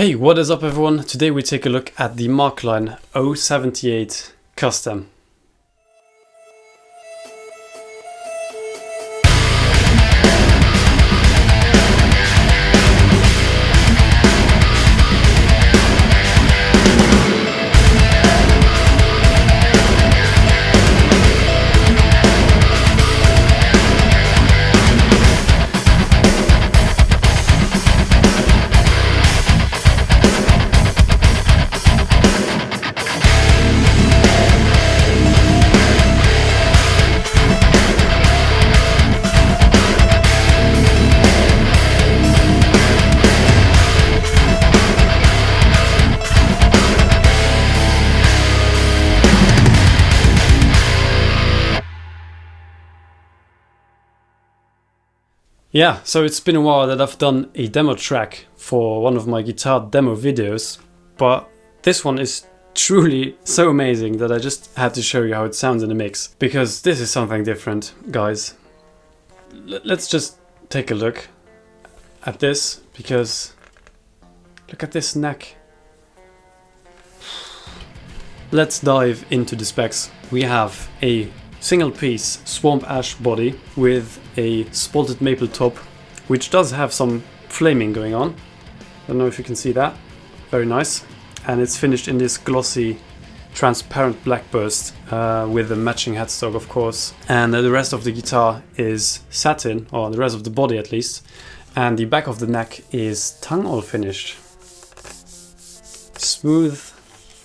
Hey, what is up everyone? Today we take a look at the Markline 078 Custom. Yeah, so it's been a while that I've done a demo track for one of my guitar demo videos, but this one is truly so amazing that I just had to show you how it sounds in the mix, because this is something different, guys. Let's just take a look at this, because look at this neck. Let's dive into the specs. We have a single piece swamp ash body with a spalted maple top, which does have some flaming going on. I don't know if you can see that. Very nice. And it's finished in this glossy transparent black burst with a matching headstock, of course. And the rest of the guitar is satin, or the rest of the body at least. And the back of the neck is tongue oil finished. Smooth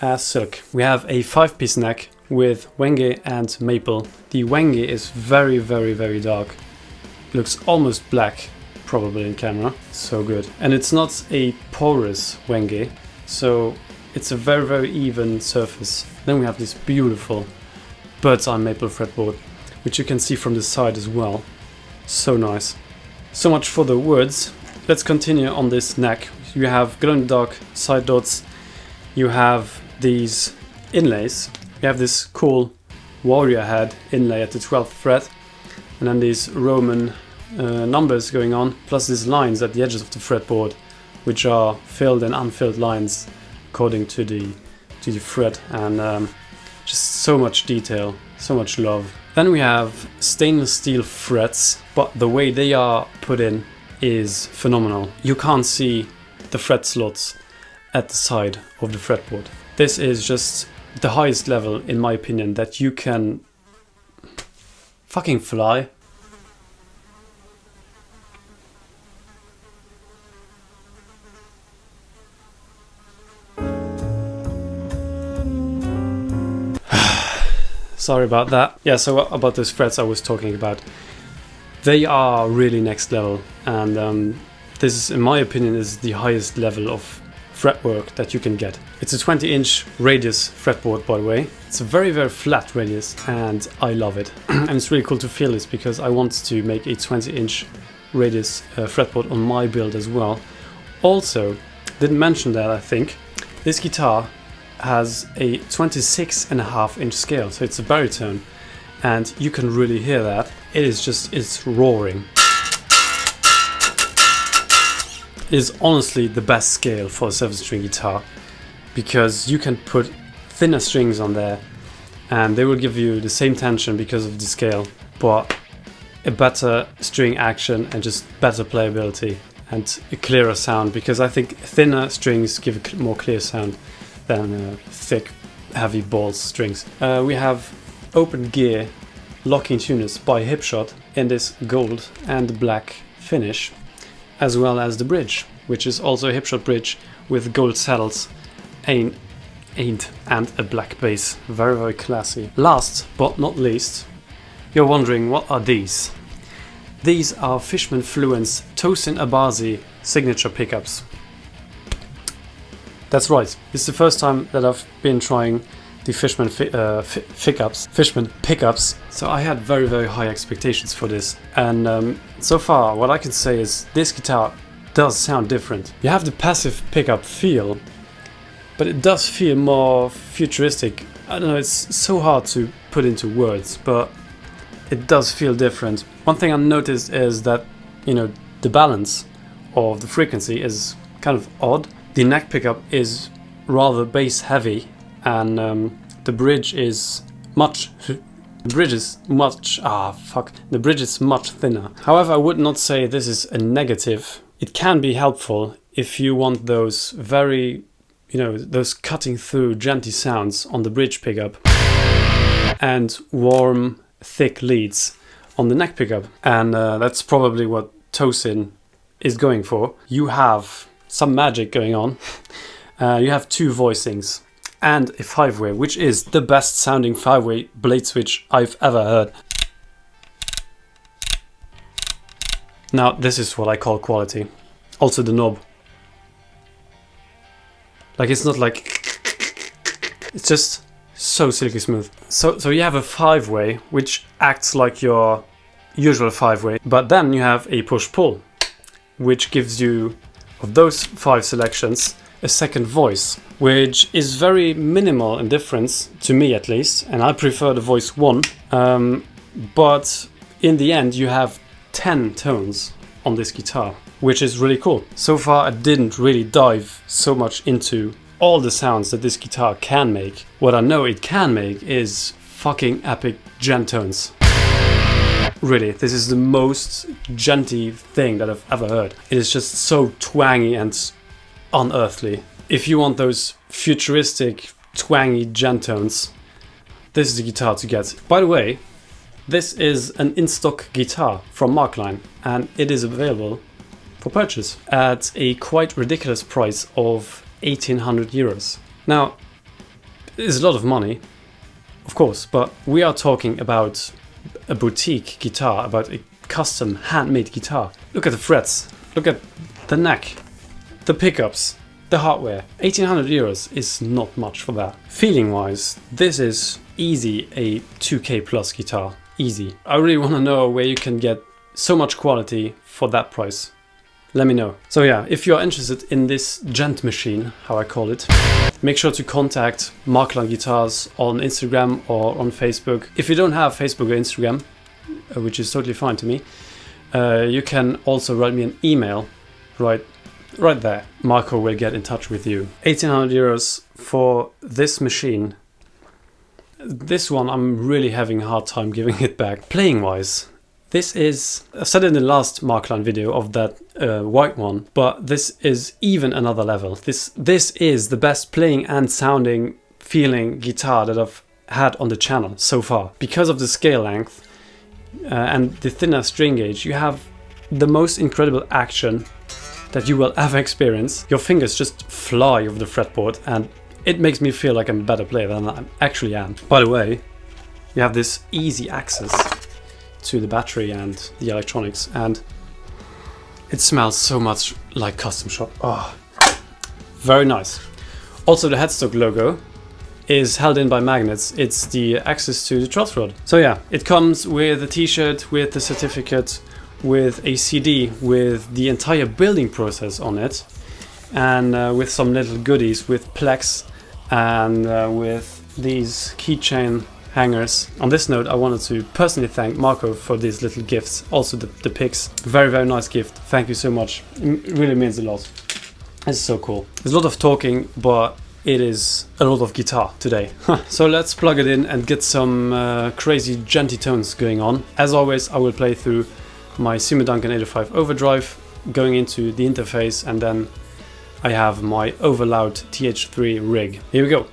as silk. We have a 5-piece neck with wenge and maple. The wenge is very dark. Looks almost black, probably in camera. So good. And it's not a porous wenge, so it's a very even surface. Then we have this beautiful bird's eye maple fretboard, which you can see from the side as well. So nice. So much for the words. Let's continue on this neck. You have glow in the dark side dots. You have these inlays. You have this cool warrior head inlay at the 12th fret, and then these Roman numbers going on, plus these lines at the edges of the fretboard, which are filled and unfilled lines according to the fret, and just so much detail, so much love. Then we have stainless steel frets, but the way they are put in is phenomenal. You can't see the fret slots at the side of the fretboard. This is just the highest level, in my opinion, that you can fucking fly. Sorry about that. Yeah, so about those frets I was talking about, they are really next level, and this is, in my opinion, is the highest level of fretwork that you can get. It's a 20-inch radius fretboard, by the way. It's a very flat radius, and I love it. And it's really cool to feel this, because I want to make a 20-inch radius fretboard on my build as well. Also, didn't mention that, I think, this guitar has a 26.5-inch scale, so it's a baritone, and you can really hear that. It's roaring. Is honestly the best scale for a 7-string guitar, because you can put thinner strings on there and they will give you the same tension because of the scale, but a better string action and just better playability and a clearer sound, because I think thinner strings give a more clear sound than thick heavy balls strings. We have open gear locking tuners by Hipshot in this gold and black finish, as well as the bridge, which is also a Hipshot bridge with gold saddles and a black bass. Very classy. Last but not least, you're wondering, what are these? These are Fishman Fluence Tosin Abasi signature pickups. That's right, this is the first time that I've been trying the Fishman pickups, so I had very high expectations for this, and so far what I can say is this guitar does sound different. You have the passive pickup feel, but it does feel more futuristic. I don't know, it's so hard to put into words, but it does feel different. One thing I noticed is that, you know, the balance of the frequency is kind of odd. The neck pickup is rather bass heavy, and the bridge is much thinner. However, I would not say this is a negative. It can be helpful if you want those very, those cutting through djenty sounds on the bridge pickup and warm, thick leads on the neck pickup. And that's probably what Tosin is going for. You have some magic going on. You have 2 voicings and a 5-way, which is the best sounding 5-way blade switch I've ever heard. Now, this is what I call quality. Also the knob. Like, it's not like... It's just so silky smooth. So you have a 5-way, which acts like your usual 5-way, but then you have a push-pull, which gives you, of those 5 selections, a second voice, which is very minimal in difference, to me at least, and I prefer the voice 1, but in the end you have 10 tones on this guitar, which is really cool. So far I didn't really dive so much into all the sounds that this guitar can make. What I know it can make is fucking epic djent tones. Really, this is the most djenty thing that I've ever heard. It is just so twangy and unearthly. If you want those futuristic, twangy djent tones, this is the guitar to get. By the way, this is an in-stock guitar from Markline, and it is available for purchase at a quite ridiculous price of 1,800 euros. Now, it's a lot of money, of course, but we are talking about a boutique guitar, about a custom handmade guitar. Look at the frets, look at the neck, the pickups, the hardware. 1,800 euros is not much for that. Feeling wise, this is easy a 2K plus guitar, easy. I really want to know where you can get so much quality for that price. Let me know. So yeah, if you're interested in this djent machine, how I call it, make sure to contact Markline Guitars on Instagram or on Facebook. If you don't have Facebook or Instagram, which is totally fine to me, you can also write me an email right there. Marco will get in touch with you. 1,800 euros for this machine. This one I'm really having a hard time giving it back. Playing wise, this is, I said it in the last Markline video of that white one, but this is even another level. This is the best playing and sounding, feeling guitar that I've had on the channel so far. Because of the scale length and the thinner string gauge, you have the most incredible action that you will ever experience. Your fingers just fly over the fretboard, and it makes me feel like I'm a better player than I actually am. By the way, you have this easy access to the battery and the electronics, and it smells so much like custom shop. Oh, very nice. Also, the headstock logo is held in by magnets. It's the access to the truss rod. So yeah, it comes with a t-shirt, with the certificate, with a CD, with the entire building process on it, and with some little goodies, with plex, and with these keychain hangers. On this note, I wanted to personally thank Marco for these little gifts, also the pics. Very, very nice gift. Thank you so much. It really means a lot. This is so cool. There's a lot of talking, but it is a lot of guitar today. So let's plug it in and get some crazy djenty tones going on. As always, I will play through my Seymour Duncan 805 overdrive, going into the interface, and then I have my overloud TH3 rig. Here we go.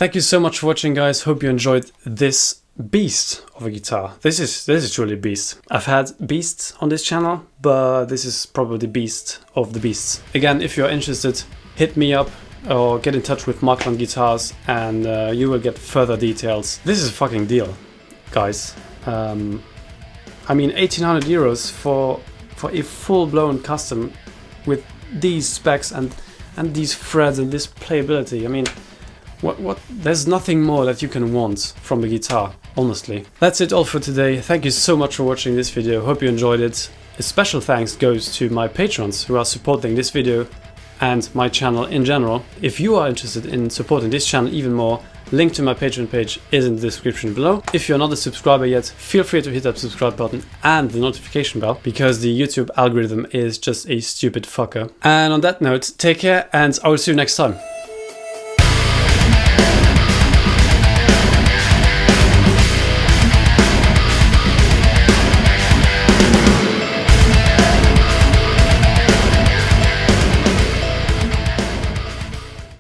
Thank you so much for watching, guys. Hope you enjoyed this beast of a guitar. This is truly a beast. I've had beasts on this channel, but this is probably the beast of the beasts. Again, if you're interested, hit me up or get in touch with Markline Guitars and you will get further details. This is a fucking deal, guys. I mean, 1,800 euros for a full-blown custom with these specs and these threads and this playability. I mean, what? There's nothing more that you can want from a guitar, honestly. That's it all for today. Thank you so much for watching this video. Hope you enjoyed it. A special thanks goes to my patrons who are supporting this video and my channel in general. If you are interested in supporting this channel even more, link to my Patreon page is in the description below. If you're not a subscriber yet, feel free to hit that subscribe button and the notification bell, because the YouTube algorithm is just a stupid fucker. And on that note, take care and I will see you next time.